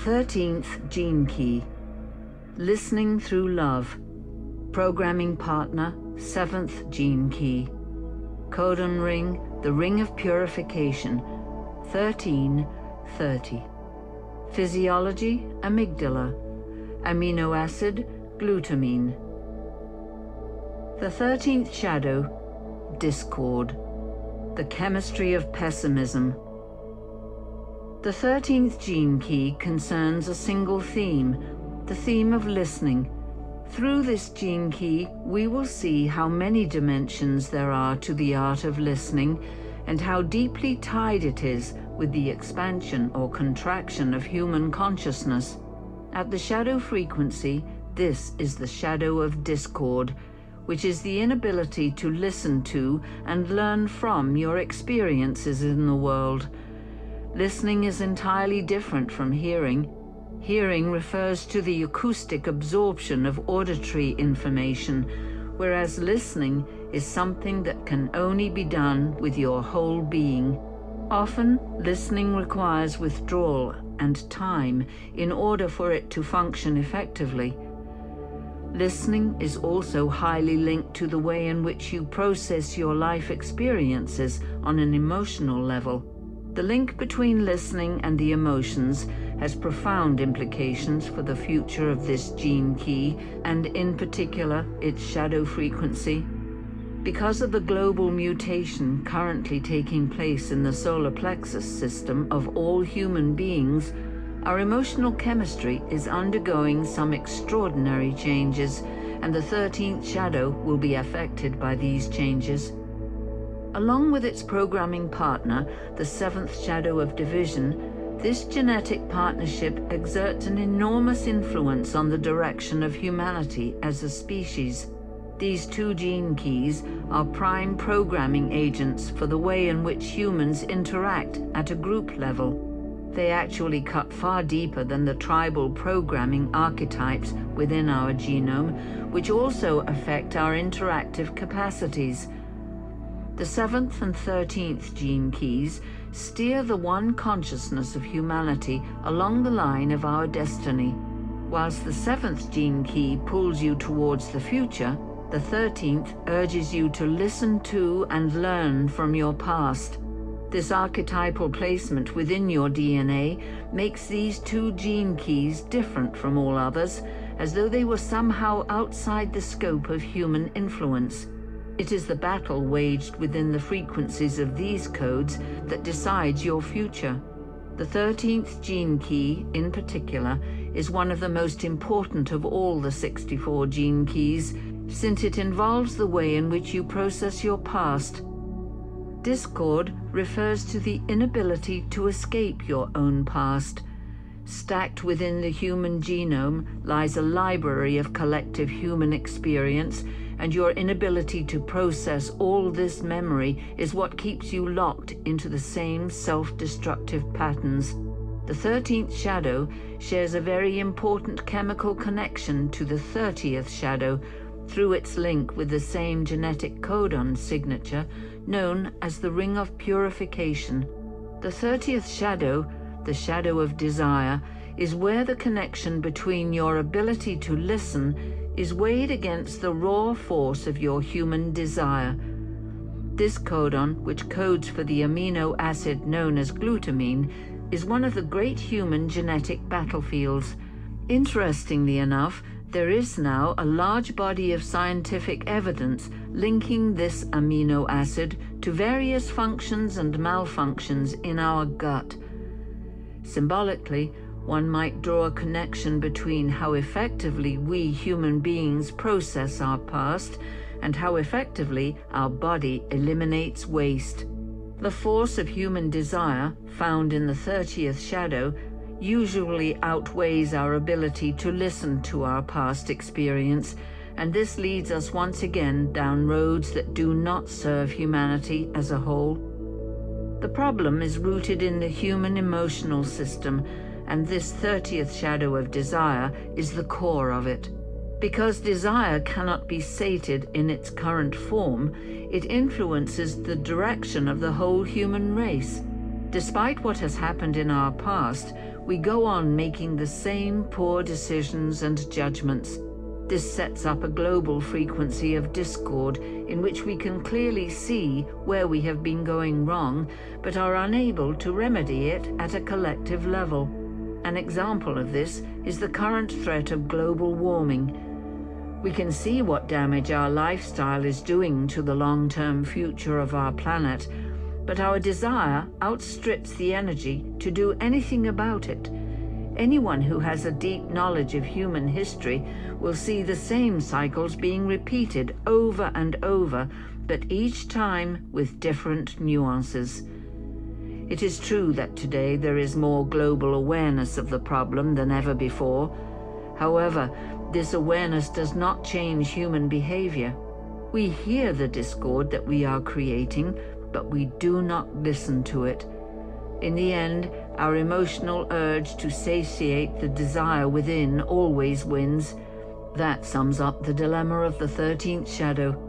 13th Gene Key. Listening through love. Programming partner, 7th Gene Key. Codon ring, the ring of purification, 1330. Physiology, amygdala. Amino acid, glutamine. The 13th shadow, discord. The chemistry of pessimism. The 13th gene key concerns a single theme, the theme of listening. Through this gene key, we will see how many dimensions there are to the art of listening and how deeply tied it is with the expansion or contraction of human consciousness. At the shadow frequency, this is the shadow of discord, which is the inability to listen to and learn from your experiences in the world. Listening is entirely different from hearing. Hearing refers to the acoustic absorption of auditory information, whereas listening is something that can only be done with your whole being. Often, listening requires withdrawal and time in order for it to function effectively. Listening is also highly linked to the way in which you process your life experiences on an emotional level. The link between listening and the emotions has profound implications for the future of this gene key, and in particular, its shadow frequency. Because of the global mutation currently taking place in the solar plexus system of all human beings, our emotional chemistry is undergoing some extraordinary changes, and the 13th shadow will be affected by these changes. Along with its programming partner, the 7th shadow of division, this genetic partnership exerts an enormous influence on the direction of humanity as a species. These two gene keys are prime programming agents for the way in which humans interact at a group level. They actually cut far deeper than the tribal programming archetypes within our genome, which also affect our interactive capacities. The 7th and 13th gene keys steer the one consciousness of humanity along the line of our destiny. Whilst the 7th gene key pulls you towards the future, the 13th urges you to listen to and learn from your past. This archetypal placement within your DNA makes these two gene keys different from all others, as though they were somehow outside the scope of human influence. It is the battle waged within the frequencies of these codes that decides your future. The 13th gene key, in particular, is one of the most important of all the 64 gene keys, since it involves the way in which you process your past. Discord refers to the inability to escape your own past. Stacked within the human genome lies a library of collective human experience, and your inability to process all this memory is what keeps you locked into the same self-destructive patterns. The 13th shadow shares a very important chemical connection to the 30th shadow through its link with the same genetic codon signature known as the ring of purification. The 30th shadow, the shadow of desire, is where the connection between your ability to listen is weighed against the raw force of your human desire. This codon, which codes for the amino acid known as glutamine, is one of the great human genetic battlefields. Interestingly enough, there is now a large body of scientific evidence linking this amino acid to various functions and malfunctions in our gut. Symbolically, one might draw a connection between how effectively we human beings process our past and how effectively our body eliminates waste. The force of human desire, found in the 30th shadow, usually outweighs our ability to listen to our past experience, and this leads us once again down roads that do not serve humanity as a whole. The problem is rooted in the human emotional system, and this 30th shadow of desire is the core of it. Because desire cannot be sated in its current form, it influences the direction of the whole human race. Despite what has happened in our past, we go on making the same poor decisions and judgments. This sets up a global frequency of discord in which we can clearly see where we have been going wrong, but are unable to remedy it at a collective level. An example of this is the current threat of global warming. We can see what damage our lifestyle is doing to the long-term future of our planet, but our desire outstrips the energy to do anything about it. Anyone who has a deep knowledge of human history will see the same cycles being repeated over and over, but each time with different nuances. It is true that today there is more global awareness of the problem than ever before. However, this awareness does not change human behavior. We hear the discord that we are creating, but we do not listen to it. In the end, our emotional urge to satiate the desire within always wins. That sums up the dilemma of the 13th shadow.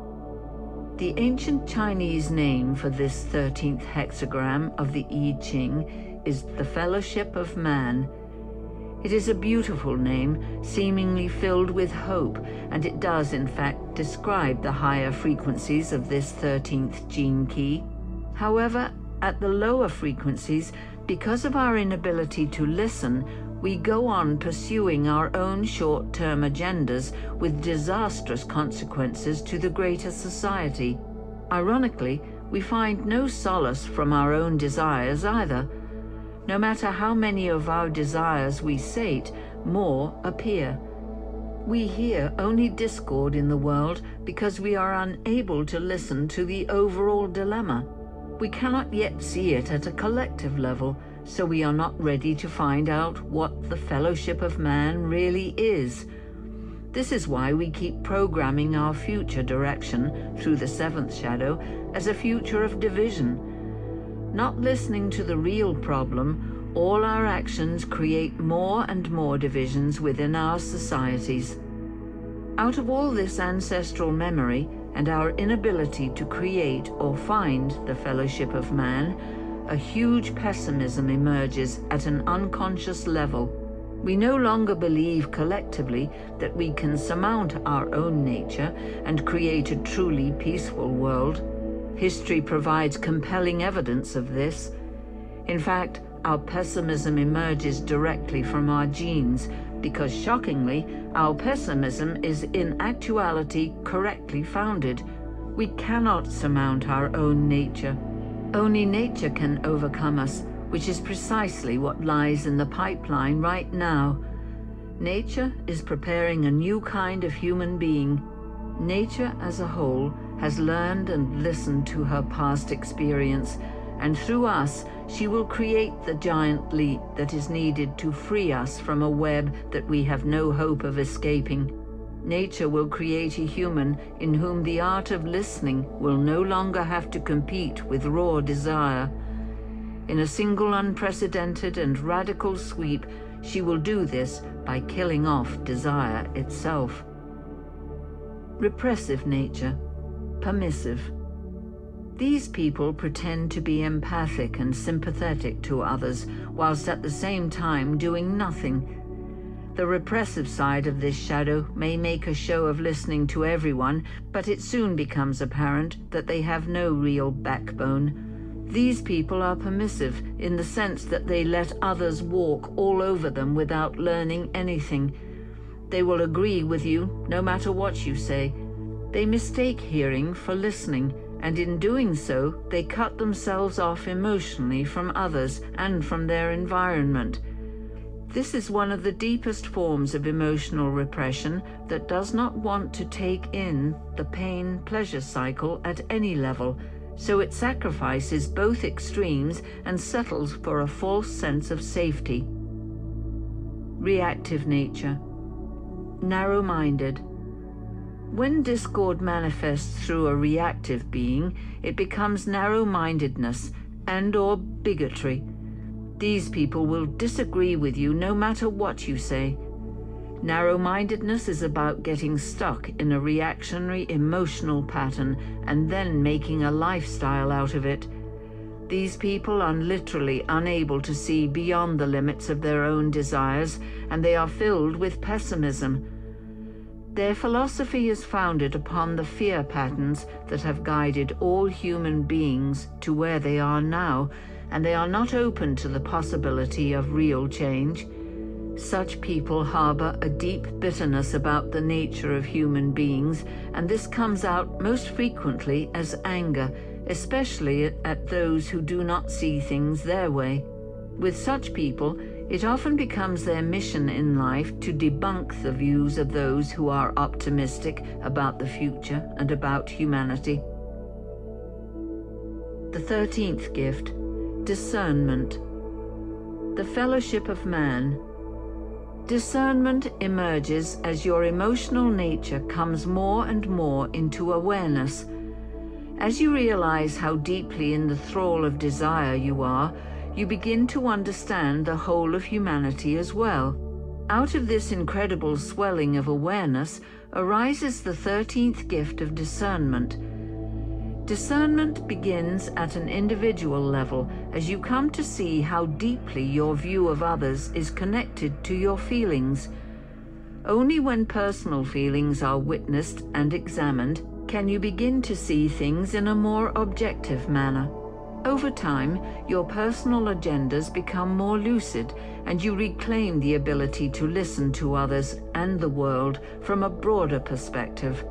The ancient Chinese name for this 13th hexagram of the I Ching is the Fellowship of Man. It is a beautiful name, seemingly filled with hope, and it does in fact describe the higher frequencies of this 13th gene key. However, at the lower frequencies, because of our inability to listen, we go on pursuing our own short-term agendas with disastrous consequences to the greater society. Ironically, we find no solace from our own desires either. No matter how many of our desires we sate, more appear. We hear only discord in the world because we are unable to listen to the overall dilemma. We cannot yet see it at a collective level, so we are not ready to find out what the Fellowship of Man really is. This is why we keep programming our future direction through the 7th shadow as a future of division. Not listening to the real problem, all our actions create more and more divisions within our societies. Out of all this ancestral memory and our inability to create or find the Fellowship of Man, a huge pessimism emerges at an unconscious level. We no longer believe collectively that we can surmount our own nature and create a truly peaceful world. History provides compelling evidence of this. In fact, our pessimism emerges directly from our genes, because shockingly, our pessimism is in actuality correctly founded. We cannot surmount our own nature. Only nature can overcome us, which is precisely what lies in the pipeline right now. Nature is preparing a new kind of human being. Nature as a whole has learned and listened to her past experience, and through us, she will create the giant leap that is needed to free us from a web that we have no hope of escaping. Nature will create a human in whom the art of listening will no longer have to compete with raw desire. In a single unprecedented and radical sweep, she will do this by killing off desire itself. Repressive nature. Permissive. These people pretend to be empathic and sympathetic to others, whilst at the same time doing nothing. The repressive side of this shadow may make a show of listening to everyone, but it soon becomes apparent that they have no real backbone. These people are permissive in the sense that they let others walk all over them without learning anything. They will agree with you no matter what you say. They mistake hearing for listening, and in doing so, they cut themselves off emotionally from others and from their environment. This is one of the deepest forms of emotional repression that does not want to take in the pain-pleasure cycle at any level, so it sacrifices both extremes and settles for a false sense of safety. Reactive nature. Narrow-minded. When discord manifests through a reactive being, it becomes narrow-mindedness and/or bigotry. These people will disagree with you no matter what you say. Narrow-mindedness is about getting stuck in a reactionary emotional pattern and then making a lifestyle out of it. These people are literally unable to see beyond the limits of their own desires, and they are filled with pessimism. Their philosophy is founded upon the fear patterns that have guided all human beings to where they are now, and they are not open to the possibility of real change. Such people harbor a deep bitterness about the nature of human beings, and this comes out most frequently as anger, especially at those who do not see things their way. With such people, it often becomes their mission in life to debunk the views of those who are optimistic about the future and about humanity. The 13th gift, discernment. The fellowship of man. Discernment emerges as your emotional nature comes more and more into awareness. As you realize how deeply in the thrall of desire you are, you begin to understand the whole of humanity as well. Out of this incredible swelling of awareness arises the 13th gift of discernment. Discernment begins at an individual level as you come to see how deeply your view of others is connected to your feelings. Only when personal feelings are witnessed and examined can you begin to see things in a more objective manner. Over time, your personal agendas become more lucid, and you reclaim the ability to listen to others and the world from a broader perspective.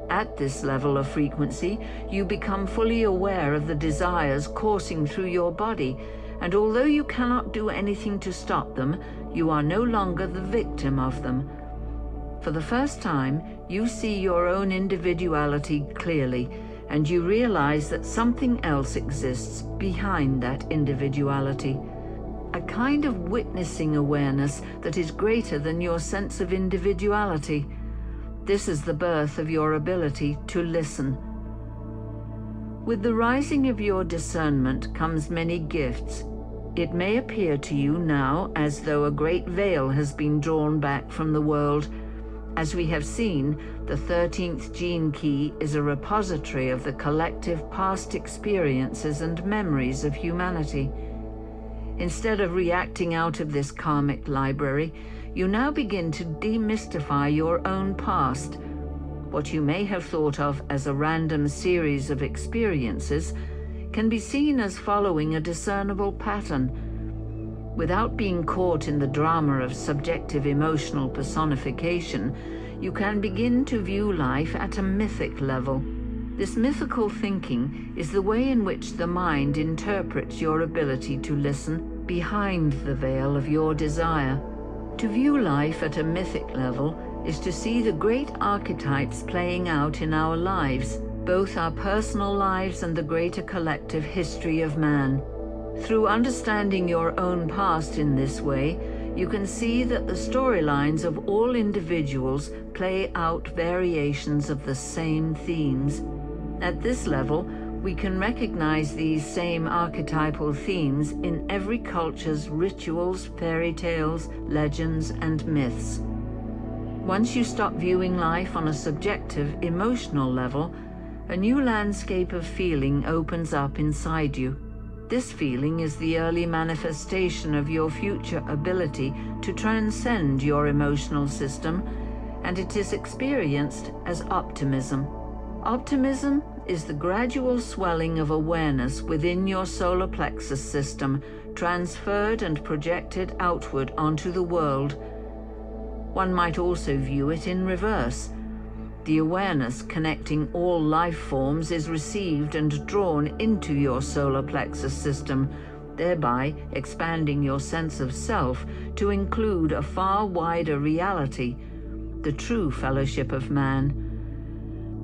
At this level of frequency, you become fully aware of the desires coursing through your body, and although you cannot do anything to stop them, you are no longer the victim of them. For the first time, you see your own individuality clearly, and you realize that something else exists behind that individuality. A kind of witnessing awareness that is greater than your sense of individuality. This is the birth of your ability to listen. With the rising of your discernment comes many gifts. It may appear to you now as though a great veil has been drawn back from the world. As we have seen, the 13th gene key is a repository of the collective past experiences and memories of humanity. Instead of reacting out of this karmic library, you now begin to demystify your own past. What you may have thought of as a random series of experiences can be seen as following a discernible pattern. Without being caught in the drama of subjective emotional personification, you can begin to view life at a mythic level. This mythical thinking is the way in which the mind interprets your ability to listen behind the veil of your desire. To view life at a mythic level is to see the great archetypes playing out in our lives, both our personal lives and the greater collective history of man. Through understanding your own past in this way, you can see that the storylines of all individuals play out variations of the same themes. At this level, we can recognize these same archetypal themes in every culture's rituals, fairy tales, legends, and myths. Once you stop viewing life on a subjective, emotional level, a new landscape of feeling opens up inside you. This feeling is the early manifestation of your future ability to transcend your emotional system, and it is experienced as optimism. Optimism is the gradual swelling of awareness within your solar plexus system, transferred and projected outward onto the world. One might also view it in reverse. The awareness connecting all life forms is received and drawn into your solar plexus system, thereby expanding your sense of self to include a far wider reality, the true fellowship of man.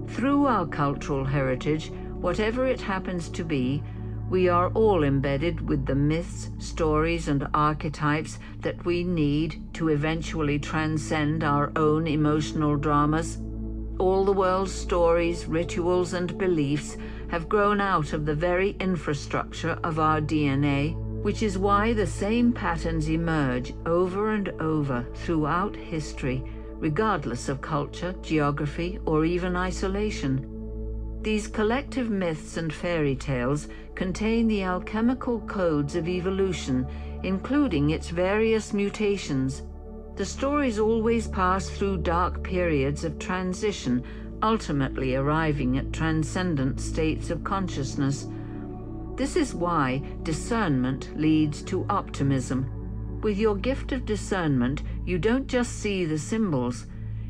Through our cultural heritage, whatever it happens to be, we are all embedded with the myths, stories, and archetypes that we need to eventually transcend our own emotional dramas. All the world's stories, rituals, and beliefs have grown out of the very infrastructure of our DNA, which is why the same patterns emerge over and over throughout history, regardless of culture, geography, or even isolation. These collective myths and fairy tales contain the alchemical codes of evolution, including its various mutations. The stories always pass through dark periods of transition, ultimately arriving at transcendent states of consciousness. This is why discernment leads to optimism. With your gift of discernment, you don't just see the symbols,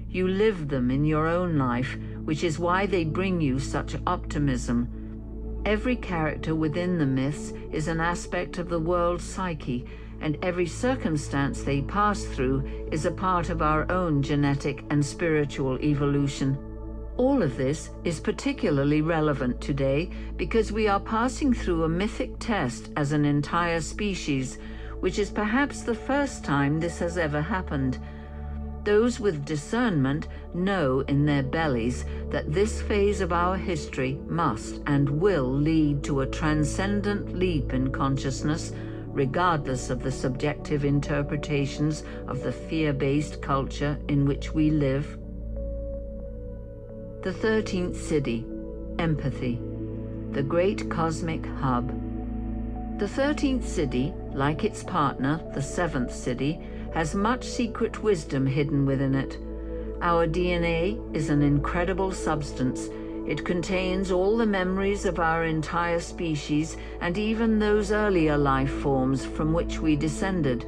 you live them in your own life, which is why they bring you such optimism. Every character within the myths is an aspect of the world's psyche, and every circumstance they pass through is a part of our own genetic and spiritual evolution. All of this is particularly relevant today because we are passing through a mythic test as an entire species, which is perhaps the first time this has ever happened. Those with discernment know in their bellies that this phase of our history must and will lead to a transcendent leap in consciousness, regardless of the subjective interpretations of the fear-based culture in which we live. The 13th Siddhi, empathy, the great cosmic hub. The 13th Siddhi, like its partner, the 7th Siddhi, has much secret wisdom hidden within it. Our DNA is an incredible substance. It contains all the memories of our entire species and even those earlier life forms from which we descended.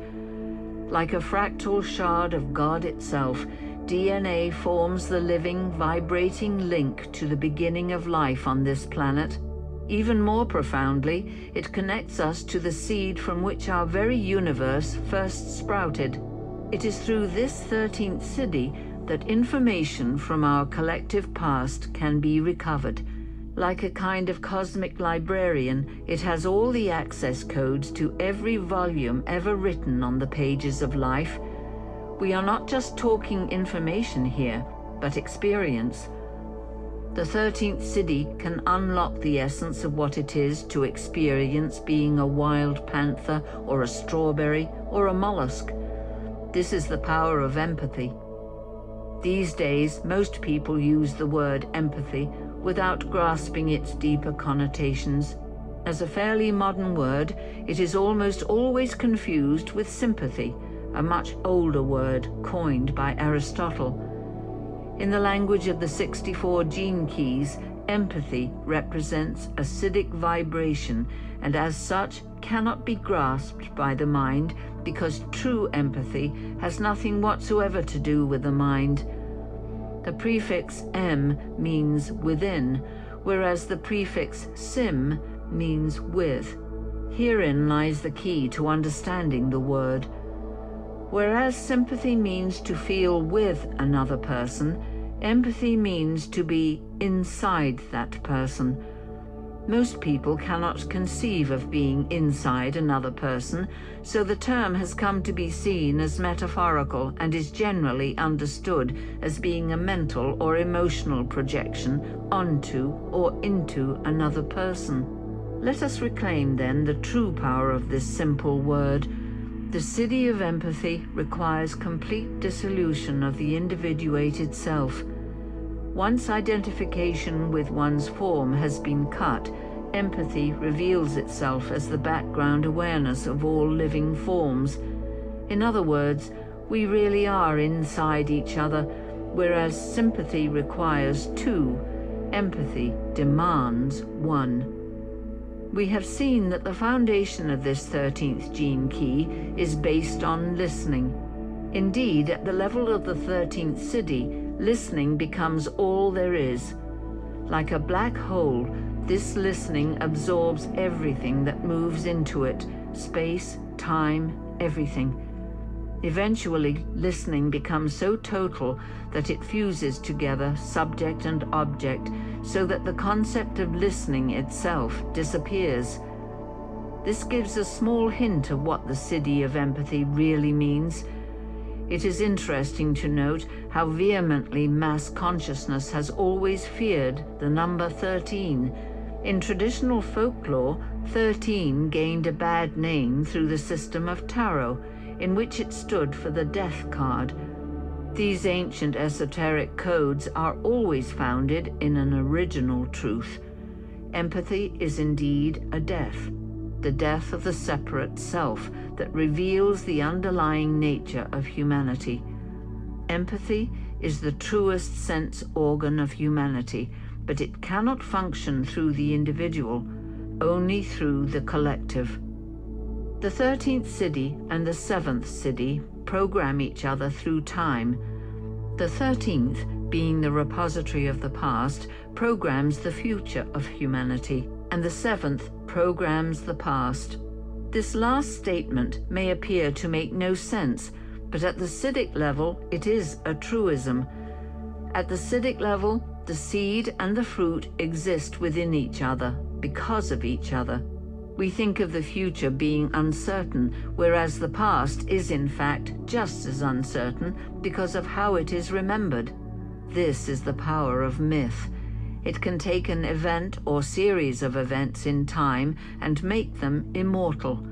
Like a fractal shard of God itself, DNA forms the living, vibrating link to the beginning of life on this planet. Even more profoundly, it connects us to the seed from which our very universe first sprouted. It is through this 13th Siddhi that information from our collective past can be recovered. Like a kind of cosmic librarian, it has all the access codes to every volume ever written on the pages of life. We are not just talking information here, but experience. The 13th Siddhi can unlock the essence of what it is to experience being a wild panther or a strawberry or a mollusk. This is the power of empathy. These days, most people use the word empathy without grasping its deeper connotations. As a fairly modern word, it is almost always confused with sympathy, a much older word coined by Aristotle. In the language of the 64 gene keys, empathy represents a Siddhic vibration and as such cannot be grasped by the mind because true empathy has nothing whatsoever to do with the mind. The prefix M means within, whereas the prefix sim means with. Herein lies the key to understanding the word. Whereas sympathy means to feel with another person, empathy means to be inside that person. Most people cannot conceive of being inside another person, so the term has come to be seen as metaphorical and is generally understood as being a mental or emotional projection onto or into another person. Let us reclaim then the true power of this simple word. The Siddhi of empathy requires complete dissolution of the individuated self. Once identification with one's form has been cut, empathy reveals itself as the background awareness of all living forms. In other words, we really are inside each other, whereas sympathy requires two, empathy demands one. We have seen that the foundation of this 13th gene key is based on listening. Indeed, at the level of the 13th Siddhi, listening becomes all there is. Like a black hole, this listening absorbs everything that moves into it, space, time, everything. Eventually, listening becomes so total that it fuses together subject and object, so that the concept of listening itself disappears. This gives a small hint of what the Siddhi of empathy really means. It is interesting to note how vehemently mass consciousness has always feared the number 13. In traditional folklore, 13 gained a bad name through the system of tarot, in which it stood for the death card. These ancient esoteric codes are always founded in an original truth. Empathy is indeed a death, the death of the separate self that reveals the underlying nature of humanity. Empathy is the truest sense organ of humanity, but it cannot function through the individual, only through the collective. The 13th Siddhi and the 7th Siddhi program each other through time. The 13th, being the repository of the past, programs the future of humanity, and the 7th programs the past. This last statement may appear to make no sense, but at the Siddhic level it is a truism. At the Siddhic level, the seed and the fruit exist within each other, because of each other. We think of the future being uncertain, whereas the past is in fact just as uncertain because of how it is remembered. This is the power of myth. It can take an event or series of events in time and make them immortal.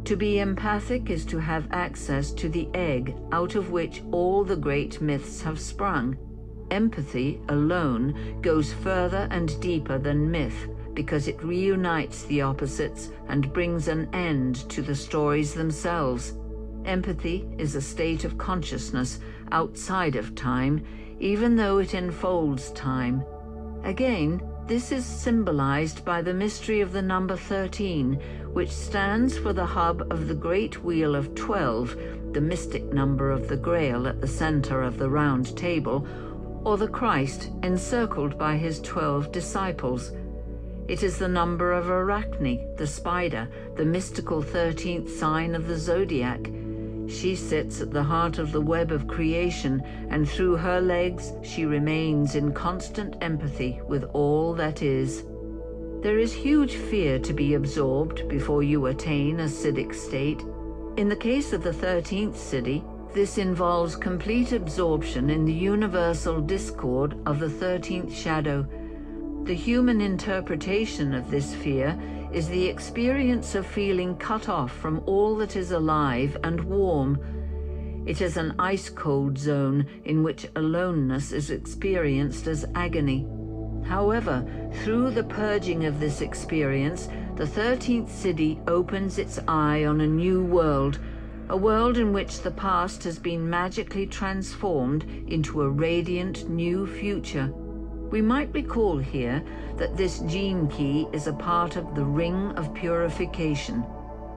To be empathic is to have access to the egg out of which all the great myths have sprung. Empathy alone goes further and deeper than myth, because it reunites the opposites and brings an end to the stories themselves. Empathy is a state of consciousness outside of time, even though it enfolds time. Again, this is symbolized by the mystery of the number 13, which stands for the hub of the great wheel of 12, the mystic number of the Grail at the center of the round table, or the Christ encircled by his 12 disciples. It is the number of Arachne, the spider, the mystical 13th sign of the zodiac. She sits at the heart of the web of creation, and through her legs she remains in constant empathy with all that is. There is huge fear to be absorbed before you attain a Siddhic state. In the case of the 13th Siddhi, this involves complete absorption in the universal discord of the 13th shadow. The human interpretation of this fear is the experience of feeling cut off from all that is alive and warm. It is an ice-cold zone in which aloneness is experienced as agony. However, through the purging of this experience, the 13th Siddhi opens its eye on a new world, a world in which the past has been magically transformed into a radiant new future. We might recall here that this gene key is a part of the ring of purification.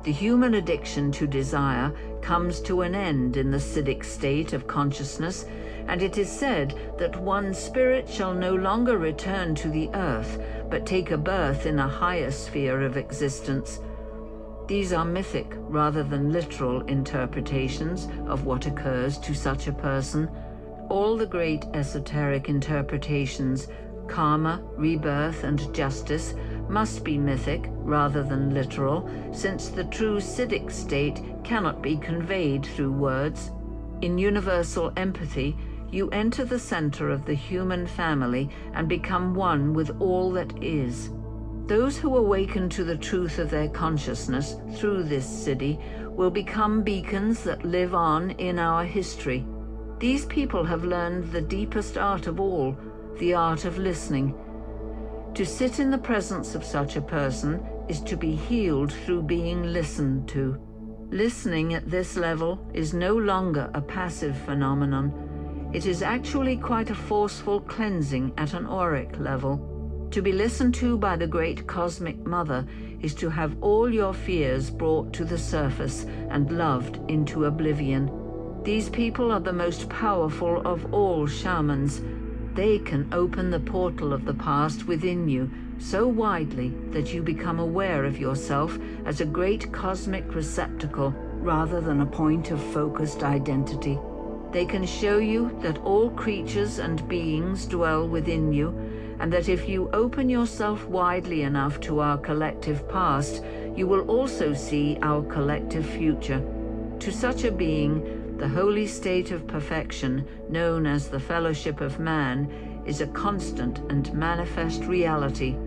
The human addiction to desire comes to an end in the Siddhic state of consciousness, and it is said that one's spirit shall no longer return to the earth, but take a birth in a higher sphere of existence. These are mythic rather than literal interpretations of what occurs to such a person. All the great esoteric interpretations, karma, rebirth, and justice, must be mythic rather than literal, since the true Siddhic state cannot be conveyed through words. In universal empathy, you enter the center of the human family and become one with all that is. Those who awaken to the truth of their consciousness through this Siddhi will become beacons that live on in our history. These people have learned the deepest art of all, the art of listening. To sit in the presence of such a person is to be healed through being listened to. Listening at this level is no longer a passive phenomenon. It is actually quite a forceful cleansing at an auric level. To be listened to by the great cosmic mother is to have all your fears brought to the surface and loved into oblivion. These people are the most powerful of all shamans. They can open the portal of the past within you so widely that you become aware of yourself as a great cosmic receptacle rather than a point of focused identity. They can show you that all creatures and beings dwell within you, and that if you open yourself widely enough to our collective past, you will also see our collective future. To such a being, the holy state of perfection, known as the fellowship of man, is a constant and manifest reality.